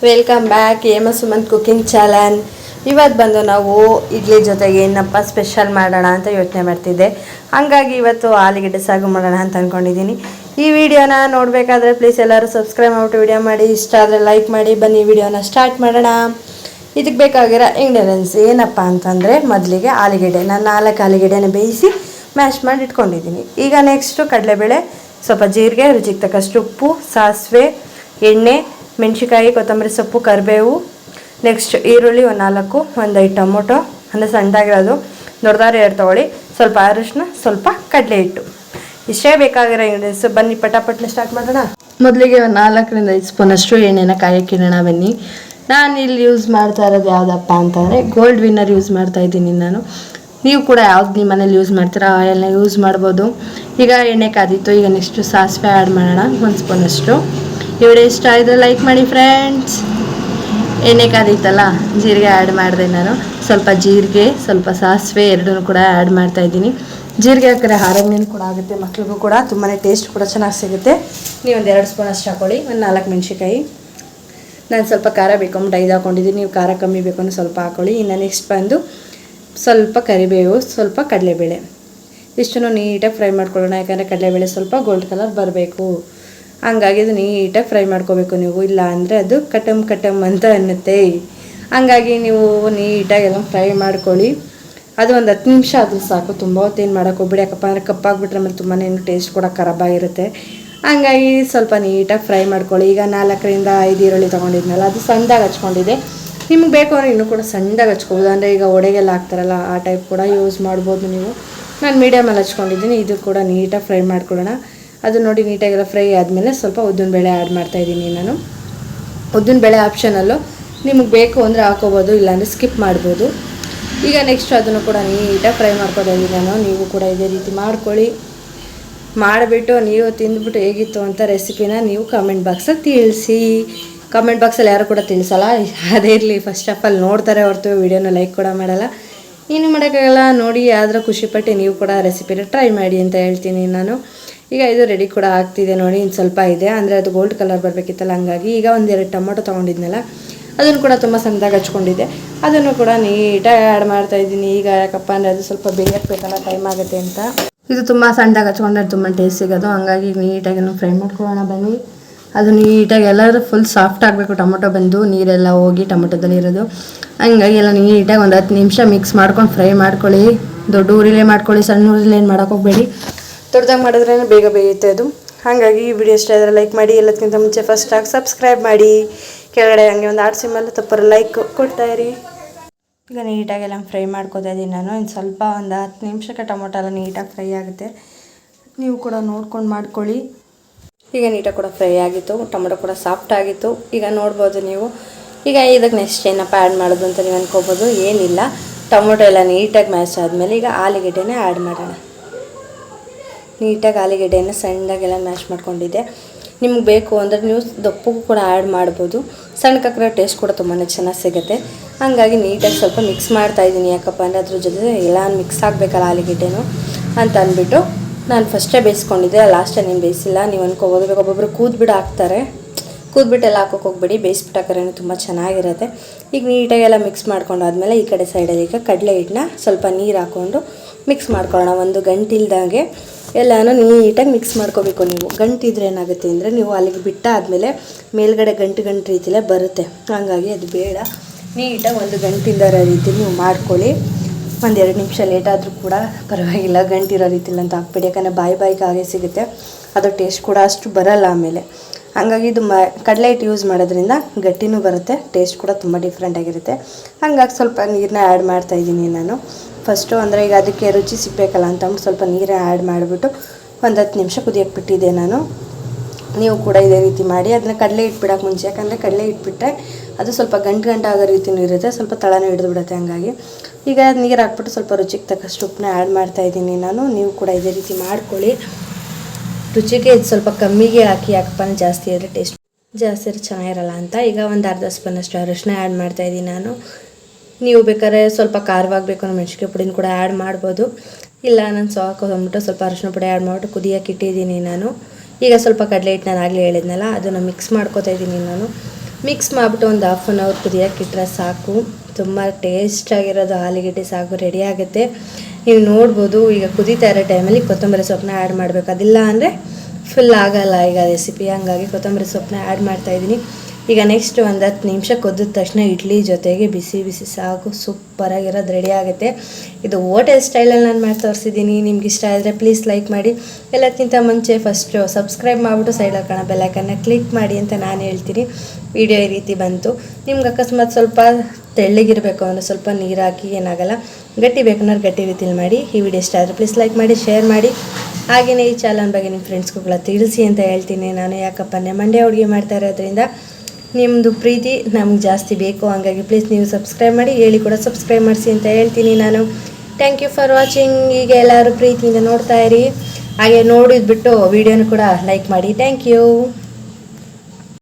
Welcome back M Sumanth cooking channel. ಇವತ್ತು ಬಂದು ನಾವು ಇಡ್ಲಿ ಜೊತೆಗೆ ಏನಪ್ಪ ಸ್ಪೆಷಲ್ ಮಾಡೋಣ ಅಂತ ಯೋಚನೆ ಮಾಡ್ತಿದ್ದೆ. ಹಾಗಾಗಿ ಇವತ್ತು ಆಲೂಗೆಡ್ಡೆ ಸಾಗು ಮಾಡೋಣ ಅಂತ ಅಂದ್ಕೊಂಡಿದ್ದೀನಿ. ಈ ವಿಡಿಯೋನ ನೋಡಬೇಕಾದ್ರೆ ಪ್ಲೀಸ್ ಎಲ್ಲರೂ ಸಬ್ಸ್ಕ್ರೈಬ್ ಮಾಡ್ಬಿಟ್ಟು ವಿಡಿಯೋ ಮಾಡಿ, ಇಷ್ಟ ಆದರೆ ಲೈಕ್ ಮಾಡಿ. ಬನ್ನಿ ವಿಡಿಯೋನ ಸ್ಟಾರ್ಟ್ ಮಾಡೋಣ. ಇದಕ್ಕೆ ಬೇಕಾಗಿರೋ ಇಂಗ್ರೀಡಿಯೆಂಟ್ಸ್ ಏನಪ್ಪ ಅಂತಂದರೆ, ಮೊದಲಿಗೆ ಆಲೂಗೆಡ್ಡೆ ನಾನು 4 ಆಲೂಗೆಡ್ಡೆನ ಬೇಯಿಸಿ ಮ್ಯಾಶ್ ಮಾಡಿ ಇಟ್ಕೊಂಡಿದ್ದೀನಿ. ಈಗ ನೆಕ್ಸ್ಟು ಕಡಲೆಬೇಳೆ, ಸ್ವಲ್ಪ ಜೀರಿಗೆ, ರುಚಿಗೆ ತಕ್ಕಷ್ಟು ಉಪ್ಪು, ಸಾಸಿವೆ, ಎಣ್ಣೆ, ಮೆಣಸಿಕಾಯಿ, ಕೊತ್ತಂಬರಿ ಸೊಪ್ಪು, ಕರಿಬೇವು, ನೆಕ್ಸ್ಟ್ ಈರುಳ್ಳಿ ಒಂದು 4, ಒಂದು 5 ಟೊಮೊಟೊ ಅಂದರೆ ಸಣ್ಣದಾಗಿರೋದು, ದೊಡ್ಡದಾರು 2 ತೊಗೊಳ್ಳಿ, ಸ್ವಲ್ಪ ಅರಿಶಿನ, ಸ್ವಲ್ಪ ಕಡಲೆ ಹಿಟ್ಟು. ಇಷ್ಟೇ ಬೇಕಾಗಿರೋ ಇಂಗ್ರೀಡಿಯೆಂಟ್ಸು. ಬನ್ನಿ ಪಟಾಪಟ್ನ ಸ್ಟಾರ್ಟ್ ಮಾಡೋಣ. ಮೊದಲಿಗೆ ಒಂದು 4ರಿಂದ 5 ಸ್ಪೂನಷ್ಟು ಎಣ್ಣೆನ ಕಾಯಕ್ಕಿಡೋಣ ಬನ್ನಿ. ನಾನು ಇಲ್ಲಿ ಯೂಸ್ ಮಾಡ್ತಾ ಇರೋದು ಯಾವುದಪ್ಪ ಅಂತಂದರೆ ಗೋಲ್ಡ್ ವಿನ್ನರ್ ಯೂಸ್ ಮಾಡ್ತಾಯಿದ್ದೀನಿ ನಾನು. ನೀವು ಕೂಡ ಯಾವ್ದು ನಿಮ್ಮ ಮನೇಲಿ ಯೂಸ್ ಮಾಡ್ತೀರಾ ಆಯಿಲ್ನ ಯೂಸ್ ಮಾಡ್ಬೋದು. ಈಗ ಎಣ್ಣೆ ಕಾದಿತ್ತು. ಈಗ ನೆಕ್ಸ್ಟು ಸಾಸಿವೆ ಆ್ಯಡ್ ಮಾಡೋಣ 1 ಸ್ಪೂನಷ್ಟು. ಈ ವಿಡಿಯೋ ಇಷ್ಟ ಆಗಿದ್ರೆ ಲೈಕ್ ಮಾಡಿ ಫ್ರೆಂಡ್ಸ್. ಎಣ್ಣೆ ಕಾದಿತ್ತಲ್ಲ, ಜೀರಿಗೆ ಆ್ಯಡ್ ಮಾಡಿದೆ ನಾನು. ಸ್ವಲ್ಪ ಜೀರಿಗೆ, ಸ್ವಲ್ಪ ಸಾಸಿವೆ ಎರಡೂ ಕೂಡ ಆ್ಯಡ್ ಮಾಡ್ತಾಯಿದ್ದೀನಿ. ಜೀರಿಗೆ ಹಾಕಿದ್ರೆ ಆರೋಗ್ಯನೂ ಕೂಡ ಆಗುತ್ತೆ, ಮಕ್ಳಿಗೂ ಕೂಡ ತುಂಬಾ ಟೇಸ್ಟ್ ಕೂಡ ಚೆನ್ನಾಗಿ ಸಿಗುತ್ತೆ. ನೀವು ಒಂದು 2 ಸ್ಪೂನಷ್ಟು ಹಾಕ್ಕೊಳ್ಳಿ. ಒಂದು 4 ಮೆಣಸಿಕಾಯಿ. ನಾನು ಸ್ವಲ್ಪ ಖಾರ ಬೇಕು ಅಂದ್ಬಿಟ್ಟು 5 ಹಾಕ್ಕೊಂಡಿದ್ದೀನಿ. ನೀವು ಖಾರ ಕಮ್ಮಿ ಬೇಕು ಅಂದರೆ ಸ್ವಲ್ಪ ಹಾಕ್ಕೊಳ್ಳಿ. ಇನ್ನು ನೆಕ್ಸ್ಟ್ ಬಂದು ಸ್ವಲ್ಪ ಕರಿಬೇವು, ಸ್ವಲ್ಪ ಕಡಲೆಬೇಳೆ, ಇಷ್ಟನ್ನು ನೀಟಾಗಿ ಫ್ರೈ ಮಾಡ್ಕೊಳ್ಳೋಣ. ಯಾಕಂದರೆ ಕಡಲೆಬೇಳೆ ಸ್ವಲ್ಪ ಗೋಲ್ಡ್ ಕಲರ್ ಬರಬೇಕು. ಹಂಗಾಗಿ ಅದು ನೀಟಾಗಿ ಫ್ರೈ ಮಾಡ್ಕೋಬೇಕು ನೀವು, ಇಲ್ಲ ಅಂದರೆ ಅದು ಕಟಮ್ ಅಂತ ಅನ್ನುತ್ತೆ. ಹಂಗಾಗಿ ನೀವು ನೀಟಾಗಿ ಎಲ್ಲ ಫ್ರೈ ಮಾಡ್ಕೊಳ್ಳಿ. ಅದು ಒಂದು 10 ನಿಮಿಷ ಆದರೂ ಸಾಕು, ತುಂಬ ಹೊತ್ತೇನು ಮಾಡೋಕೆ ಹೋಗ್ಬಿಡಿ. ಯಾಕಪ್ಪ ಅಂದರೆ ಕಪ್ಪಾಗಿಬಿಟ್ರೆ ಆಮೇಲೆ ತುಂಬಾ ಟೇಸ್ಟ್ ಕೂಡ ಖರಾಬಾಗಿರುತ್ತೆ. ಹಂಗಾಗಿ ಸ್ವಲ್ಪ ನೀಟಾಗಿ ಫ್ರೈ ಮಾಡ್ಕೊಳ್ಳಿ. ಈಗ 4ರಿಂದ 5 ಈರುಳ್ಳಿ ತೊಗೊಂಡಿದ್ನಲ್ಲ, ಅದು ಸಣ್ಣದಾಗಿ ಹಚ್ಕೊಂಡಿದ್ದೆ. ನಿಮ್ಗೆ ಬೇಕು ಅಂದರೆ ಇನ್ನೂ ಕೂಡ ಸಣ್ಣದಾಗಿ ಹಚ್ಕೋಬೋದು. ಅಂದರೆ ಈಗ ಒಡೆಗೆಲ್ಲ ಹಾಕ್ತಾರಲ್ಲ ಆ ಟೈಪ್ ಕೂಡ ಯೂಸ್ ಮಾಡ್ಬೋದು ನೀವು. ನಾನು ಮೀಡಿಯಮಲ್ಲಿ ಹಚ್ಕೊಂಡಿದ್ದೀನಿ. ಇದು ಕೂಡ ನೀಟಾಗಿ ಫ್ರೈ ಮಾಡ್ಕೊಳ್ಳೋಣ. ಅದು ನೋಡಿ ನೀಟಾಗೆಲ್ಲ ಫ್ರೈ ಆದಮೇಲೆ ಸ್ವಲ್ಪ ಉದ್ದಿನಬೇಳೆ ಆ್ಯಡ್ ಮಾಡ್ತಾಯಿದ್ದೀನಿ ನಾನು. ಉದ್ದಿನಬೇಳೆ ಆಪ್ಷನಲ್ಲು, ನಿಮಗೆ ಬೇಕು ಅಂದರೆ ಹಾಕೋಬೋದು, ಇಲ್ಲಾಂದರೆ ಸ್ಕಿಪ್ ಮಾಡ್ಬೋದು. ಈಗ ನೆಕ್ಸ್ಟ್ ಅದನ್ನು ಕೂಡ ನೀಟಾಗಿ ಫ್ರೈ ಮಾಡ್ಕೊತಾಯಿದ್ದೀನಿ ನಾನು. ನೀವು ಕೂಡ ಇದೇ ರೀತಿ ಮಾಡ್ಕೊಳ್ಳಿ. ಮಾಡಿಬಿಟ್ಟು ನೀವು ತಿಂದ್ಬಿಟ್ಟು ಹೇಗಿತ್ತು ಅಂತ ರೆಸಿಪಿನ ನೀವು ಕಮೆಂಟ್ ಬಾಕ್ಸಲ್ಲಿ ತಿಳಿಸಿ. ಕಮೆಂಟ್ ಬಾಕ್ಸಲ್ಲಿ ಯಾರು ಕೂಡ ತಿಳಿಸಲ್ಲ, ಅದೇ ಇರಲಿ. ಫಸ್ಟ್ ಆಫ್ ಆಲ್ ನೋಡ್ತಾರೆ ಹೊರತು ವೀಡಿಯೋನ ಲೈಕ್ ಕೂಡ ಮಾಡಲ್ಲ. ಏನು ಮಾಡೋಕ್ಕಾಗಲ್ಲ, ನೋಡಿ ಆದರೂ ಖುಷಿಪಟ್ಟು ನೀವು ಕೂಡ ರೆಸಿಪಿನ ಟ್ರೈ ಮಾಡಿ ಅಂತ ಹೇಳ್ತೀನಿ ನಾನು. ಈಗ ಇದು ರೆಡಿ ಕೂಡ ಆಗ್ತಿದೆ ನೋಡಿ. ಇನ್ನು ಸ್ವಲ್ಪ ಇದೆ, ಅಂದರೆ ಅದು ಗೋಲ್ಡ್ ಕಲರ್ ಬರಬೇಕಿತ್ತಲ್ಲ, ಹಂಗಾಗಿ. ಈಗ 1-2 ಟೊಮೊಟೊ ತೊಗೊಂಡಿದ್ನಲ್ಲ, ಅದನ್ನು ಕೂಡ ತುಂಬ ಸಣ್ಣದಾಗಿ ಹಚ್ಕೊಂಡಿದ್ದೆ. ಅದನ್ನು ಕೂಡ ನೀಟಾಗಿ ಆ್ಯಡ್ ಮಾಡ್ತಾಯಿದ್ದೀನಿ. ಈಗ ಯಾಕಪ್ಪ ಅಂದರೆ ಅದು ಸ್ವಲ್ಪ ಬೇಯಬೇಕಲ್ಲ, ಟೈಮ್ ಆಗುತ್ತೆ ಅಂತ. ಇದು ತುಂಬ ಸಣ್ಣದಾಗಿ ಹಚ್ಕೊಂಡ್ರೆ ತುಂಬ ಟೇಸ್ಟ್ ಸಿಗೋದು. ಹಂಗಾಗಿ ನೀಟಾಗಿ ಫ್ರೈ ಮಾಡ್ಕೊಳ್ಳೋಣ ಬನ್ನಿ. ಅದು ನೀಟಾಗಿ ಎಲ್ಲರೂ ಫುಲ್ ಸಾಫ್ಟ್ ಆಗಬೇಕು. ಟೊಮೊಟೊ ಬಂದು ನೀರೆಲ್ಲ ಹೋಗಿ ಟೊಮೊಟೊದಲ್ಲಿ ಇರೋದು. ಹಂಗಾಗಿ ಎಲ್ಲ ನೀಟಾಗಿ ಒಂದು 10 ನಿಮಿಷ ಮಿಕ್ಸ್ ಮಾಡ್ಕೊಂಡು ಫ್ರೈ ಮಾಡ್ಕೊಳ್ಳಿ. ದೊಡ್ಡ ಊರಿಲೇ ಮಾಡ್ಕೊಳ್ಳಿ, ಸಣ್ಣ ಊರಿಲೇ ಏನು ಮಾಡೋಕೆ ಹೋಗಬೇಡಿ. ದೊಡ್ಡದಾಗಿ ಮಾಡಿದ್ರೇ ಬೇಗ ಬೇಯುತ್ತೆ ಅದು. ಹಾಗಾಗಿ ಈ ವಿಡಿಯೋ ಇಷ್ಟ ಆದರೆ ಲೈಕ್ ಮಾಡಿ. ಎಲ್ಲದಕ್ಕಿಂತ ಮುಂಚೆ ಫಸ್ಟಾಗಿ ಸಬ್ಸ್ಕ್ರೈಬ್ ಮಾಡಿ. ಕೆಳಗಡೆ ಹಂಗೆ ಒಂದು ಆರ್ಟ್ ಸಿಂಬಲ್ ತಪ್ಪರ ಲೈಕ್ ಕೊಡ್ತಾಯಿರಿ. ಈಗ ನೀಟಾಗೆಲ್ಲ ಫ್ರೈ ಮಾಡ್ಕೋತಾ ಇದ್ದೀನಿ ನಾನು. ಇನ್ನು ಸ್ವಲ್ಪ ಒಂದು 10 ನಿಮಿಷಕ್ಕೆ ಟೊಮೊಟೊ ಎಲ್ಲ ನೀಟಾಗಿ ಫ್ರೈ ಆಗುತ್ತೆ. ನೀವು ಕೂಡ ನೋಡ್ಕೊಂಡು ಮಾಡ್ಕೊಳ್ಳಿ. ಈಗ ನೀಟಾಗಿ ಕೂಡ ಫ್ರೈ ಆಗಿತ್ತು, ಟೊಮೊಟೊ ಕೂಡ ಸಾಫ್ಟ್ ಆಗಿತ್ತು. ಈಗ ನೋಡ್ಬೋದು ನೀವು. ಈಗ ಇದಕ್ಕೆ ನೆಕ್ಸ್ಟ್ ಏನಪ್ಪ ಆ್ಯಡ್ ಮಾಡೋದು ಅಂತ ನೀವು ಅನ್ಕೋಬೋದು. ಏನಿಲ್ಲ, ಟೊಮೊಟೊ ಎಲ್ಲ ನೀಟಾಗಿ ಮ್ಯಾಶ್ ಆದಮೇಲೆ ಈಗ ಆಲೂಗೆಡ್ಡೆನೇ ಆ್ಯಡ್ ಮಾಡೋಣ. ನೀಟಾಗಿ ಆಲೂಗೆಡ್ಡೆಯನ್ನು ಸಣ್ಣದಾಗೆಲ್ಲ ಮ್ಯಾಶ್ ಮಾಡ್ಕೊಂಡಿದ್ದೆ. ನಿಮ್ಗೆ ಬೇಕು ಅಂದರೆ ನೀವು ದಪ್ಪಗೂ ಕೂಡ ಆ್ಯಡ್ ಮಾಡ್ಬೋದು. ಸಣ್ಣಕ್ಕಾದ್ರೆ ಟೇಸ್ಟ್ ಕೂಡ ತುಂಬಾ ಚೆನ್ನಾಗಿ ಸಿಗುತ್ತೆ. ಹಾಗಾಗಿ ನೀಟಾಗಿ ಸ್ವಲ್ಪ ಮಿಕ್ಸ್ ಮಾಡ್ತಾಯಿದ್ದೀನಿ. ಯಾಕಪ್ಪ ಅಂದರೆ ಅದ್ರ ಜೊತೆ ಎಲ್ಲ ಮಿಕ್ಸ್ ಆಗಬೇಕಲ್ಲ ಆಲೂಗೆಡ್ಡೆನೂ ಅಂತ ಅಂದ್ಬಿಟ್ಟು ನಾನು ಫಸ್ಟೇ ಬೇಯಿಸ್ಕೊಂಡಿದ್ದೆ. ಲಾಸ್ಟಲ್ಲಿ ನೀನು ಬೇಯಿಸಿಲ್ಲ ನೀವು ಅನ್ಕೋಬೋದು. ಒಬ್ಬೊಬ್ಬರು ಕೂದ್ಬಿಟ್ಟು ಹಾಕ್ತಾರೆ. ಕೂದ್ಬಿಟ್ಟೆಲ್ಲ ಹಾಕೋಕೆ ಹೋಗ್ಬೇಡಿ, ಬೇಯಿಸ್ಬಿಟ್ಟು ಹಾಕೋರೆ ತುಂಬ ಚೆನ್ನಾಗಿರುತ್ತೆ. ಈಗ ನೀಟಾಗೆಲ್ಲ ಮಿಕ್ಸ್ ಮಾಡ್ಕೊಂಡಾದ್ಮೇಲೆ ಈ ಕಡೆ ಸೈಡಲ್ಲಿ ಈಗ ಕಡಲೆ ಹಿಟ್ಟನ್ನ ಸ್ವಲ್ಪ ನೀರು ಹಾಕ್ಕೊಂಡು ಮಿಕ್ಸ್ ಮಾಡ್ಕೊಳ್ಳೋಣ. ಒಂದು ಗಂಟಿಲ್ದಾಗೆ ಎಲ್ಲನೂ ನೀಟಾಗಿ ಮಿಕ್ಸ್ ಮಾಡ್ಕೋಬೇಕು. ನೀವು ಗಂಟಿದ್ರೆ ಏನಾಗುತ್ತೆ ಅಂದರೆ, ನೀವು ಅಲ್ಲಿಗೆ ಬಿಟ್ಟಾದಮೇಲೆ ಮೇಲ್ಗಡೆ ಗಂಟು ರೀತಿಲೇ ಬರುತ್ತೆ. ಹಾಗಾಗಿ ಅದು ಬೇಡ. ನೀಟಾಗಿ ಒಂದು ಗಂಟಿಲ್ದಿರೋ ರೀತಿ ನೀವು ಮಾಡ್ಕೊಳ್ಳಿ. 1-2 ನಿಮಿಷ ಲೇಟ್ ಆದರೂ ಕೂಡ ಪರವಾಗಿಲ್ಲ, ಗಂಟಿರೋ ರೀತಿಲಿ ಅಂತ ಹಾಕ್ಬೇಡಿ. ಯಾಕಂದರೆ ಬಾಯಿಗೆ ಹಾಗೆ ಸಿಗುತ್ತೆ, ಅದು ಟೇಸ್ಟ್ ಕೂಡ ಅಷ್ಟು ಬರಲ್ಲ ಆಮೇಲೆ. ಹಾಗಾಗಿ ಇದು ಕಡಲೆ ಹಿಟ್ಟು ಯೂಸ್ ಮಾಡೋದ್ರಿಂದ ಗಟ್ಟಿನೂ ಬರುತ್ತೆ, ಟೇಸ್ಟ್ ಕೂಡ ತುಂಬ ಡಿಫ್ರೆಂಟಾಗಿರುತ್ತೆ. ಹಾಗಾಗಿ ಸ್ವಲ್ಪ ನೀರನ್ನ ಆ್ಯಡ್ ಮಾಡ್ತಾಯಿದ್ದೀನಿ ನಾನು ಫಸ್ಟು. ಅಂದರೆ ಈಗ ಅದಕ್ಕೆ ರುಚಿ ಸಿಗಬೇಕಲ್ಲ ಅಂತಂದ್ಬಿಟ್ಟು ಸ್ವಲ್ಪ ನೀರನ್ನ ಆ್ಯಡ್ ಮಾಡಿಬಿಟ್ಟು ಒಂದು 10 ನಿಮಿಷ ಕುದಿಯೋಕ್ಕೆ ಬಿಟ್ಟಿದ್ದೆ ನಾನು. ನೀವು ಕೂಡ ಇದೇ ರೀತಿ ಮಾಡಿ. ಅದನ್ನ ಕಡಲೆ ಹಿಟ್ಟು ಬಿಡೋಕ್ಕೆ ಮುಂಚೆ, ಯಾಕಂದರೆ ಕಡಲೆ ಹಿಟ್ಟು ಬಿಟ್ಟರೆ ಅದು ಸ್ವಲ್ಪ ಗಂಟು ಆಗೋ ರೀತಿಯೂ ಇರುತ್ತೆ, ಸ್ವಲ್ಪ ತಳನೂ ಹಿಡಿದು ಬಿಡುತ್ತೆ. ಹಂಗಾಗಿ ಈಗ ನೀರು ಹಾಕ್ಬಿಟ್ಟು ಸ್ವಲ್ಪ ರುಚಿಗೆ ತಕ್ಕಷ್ಟು ಉಪ್ಪನ್ನ ಆ್ಯಡ್ ಮಾಡ್ತಾಯಿದ್ದೀನಿ ನಾನು. ನೀವು ಕೂಡ ಇದೇ ರೀತಿ ಮಾಡ್ಕೊಳ್ಳಿ. ರುಚಿಗೆ ಇದು ಸ್ವಲ್ಪ ಕಮ್ಮಿಗೆ ಹಾಕಿ, ಯಾಕಪ್ಪ ಅಂದರೆ ಜಾಸ್ತಿ ಆದರೆ ಟೇಸ್ಟ್ ಜಾಸ್ತಿ ಆದರೆ ಚೆನ್ನಾಗಿರಲ್ಲ ಅಂತ. ಈಗ ಒಂದು ಅರ್ಧ ಸ್ಪೂನಷ್ಟು ಅರಿಶಿನ ಆ್ಯಡ್ ಮಾಡ್ತಾಯಿದ್ದೀನಿ ನಾನು. ನೀವು ಬೇಕಾದ್ರೆ ಸ್ವಲ್ಪ ಖಾರವಾಗಬೇಕು ಅನ್ನೋ ಮೆಣಸಿನ್ಕಾಯಿ ಪುಡಿನ ಕೂಡ ಆ್ಯಡ್ ಮಾಡ್ಬೋದು. ಇಲ್ಲ ನಾನು ಸಾಕು ಅಂದ್ಬಿಟ್ಟು ಸ್ವಲ್ಪ ಅರಿಶಿನ ಪುಡಿ ಆ್ಯಡ್ ಮಾಡಿಬಿಟ್ಟು ಕುದಿಯೋಕೆ ಇಟ್ಟಿದ್ದೀನಿ ನಾನು. ಈಗ ಸ್ವಲ್ಪ ಕಡಲೆ ಹಿಟ್ಟು ನಾನು ಆಗಲೇ ಹೇಳಿದ್ನಲ್ಲ, ಅದನ್ನು ಮಿಕ್ಸ್ ಮಾಡ್ಕೊತಾ ಇದ್ದೀನಿ ನಾನು. ಮಿಕ್ಸ್ ಮಾಡಿಬಿಟ್ಟು ಒಂದು 1/2 hour ಕುದಿಯೋಕೆ ಇಟ್ಟರೆ ಸಾಕು. ತುಂಬ ಟೇಸ್ಟಾಗಿರೋದು ಆಲೂಗೆಡ್ಡೆ ಸಾಗು ರೆಡಿ ಆಗುತ್ತೆ. ನೀವು ನೋಡ್ಬೋದು ಈಗ ಕುದೀತಾ ಇರೋ ಟೈಮಲ್ಲಿ ಕೊತ್ತಂಬರಿ ಸೊಪ್ಪನ್ನ ಆ್ಯಡ್ ಮಾಡಬೇಕು. ಅದಿಲ್ಲ ಅಂದರೆ ಫುಲ್ ಆಗಲ್ಲ ಈಗ ರೆಸಿಪಿ. ಹಂಗಾಗಿ ಕೊತ್ತಂಬರಿ ಸೊಪ್ಪನ್ನ ಆ್ಯಡ್ ಮಾಡ್ತಾಯಿದ್ದೀನಿ. ಈಗ ನೆಕ್ಸ್ಟ್ ಒಂದು 10 ನಿಮಿಷ ಕೊದ್ದಿದ ತಕ್ಷಣ ಇಡ್ಲಿ ಜೊತೆಗೆ ಬಿಸಿ ಬಿಸಿ ಸಾಗು ಸೂಪರಾಗಿರೋದು ರೆಡಿ ಆಗುತ್ತೆ. ಇದು ಹೋಟೆಲ್ ಸ್ಟೈಲಲ್ಲಿ ನಾನು ಮಾಡಿ ತೋರಿಸಿದ್ದೀನಿ. ನಿಮ್ಗೆ ಇಷ್ಟ ಆದರೆ ಪ್ಲೀಸ್ ಲೈಕ್ ಮಾಡಿ. ಎಲ್ಲಕ್ಕಿಂತ ಮುಂಚೆ ಫಸ್ಟು ಸಬ್ಸ್ಕ್ರೈಬ್ ಮಾಡಿಬಿಟ್ಟು ಸೈಡಲ್ಲಿ ಕಾಣೋ ಬೆಲ್ಲೈಕನ್ನ ಕ್ಲಿಕ್ ಮಾಡಿ ಅಂತ ನಾನು ಹೇಳ್ತೀನಿ. ವಿಡಿಯೋ ಈ ರೀತಿ ಬಂತು. ನಿಮ್ಗೆ ಅಕಸ್ಮಾತ್ ಸ್ವಲ್ಪ ತೆಳ್ಳಗಿರಬೇಕು ಅಂದರೆ ಸ್ವಲ್ಪ ನೀರು ಹಾಕಿ, ಏನಾಗಲ್ಲ. ಗಟ್ಟಿ ಬೇಕಂದ್ರೆ ಗಟ್ಟಿ ರೀತಿಲಿ ಮಾಡಿ. ಈ ವಿಡಿಯೋ ಇಷ್ಟ ಆದರೆ ಪ್ಲೀಸ್ ಲೈಕ್ ಮಾಡಿ, ಶೇರ್ ಮಾಡಿ. ಹಾಗೆಯೇ ಈ ಚಾನಲ್ ಬಗ್ಗೆ ನಿಮ್ಮ ಫ್ರೆಂಡ್ಸ್ಗಳ ತಿಳಿಸಿ ಅಂತ ಹೇಳ್ತೀನಿ ನಾನು. ಯಾಕಪ್ಪ ಮಂಡ್ಯ ಅಡುಗೆ ಮಾಡ್ತಾ ಇರೋದ್ರಿಂದ ನಿಮ್ಮದು ಪ್ರೀತಿ ನಮ್ಗೆ ಜಾಸ್ತಿ ಬೇಕು. ಹಂಗಾಗಿ ಪ್ಲೀಸ್ ನೀವು ಸಬ್ಸ್ಕ್ರೈಬ್ ಮಾಡಿ, ಹೇಳಿ ಕೂಡ ಸಬ್ಸ್ಕ್ರೈಬ್ ಮಾಡಿಸಿ ಅಂತ ಹೇಳ್ತೀನಿ ನಾನು. Thank you for watching. ಈಗ ಎಲ್ಲರೂ ಪ್ರೀತಿಯಿಂದ ನೋಡ್ತಾ ಇರಿ. ಹಾಗೆ ನೋಡಿದ್ಬಿಟ್ಟು ವಿಡಿಯೋನು ಕೂಡ ಲೈಕ್ ಮಾಡಿ. Thank you.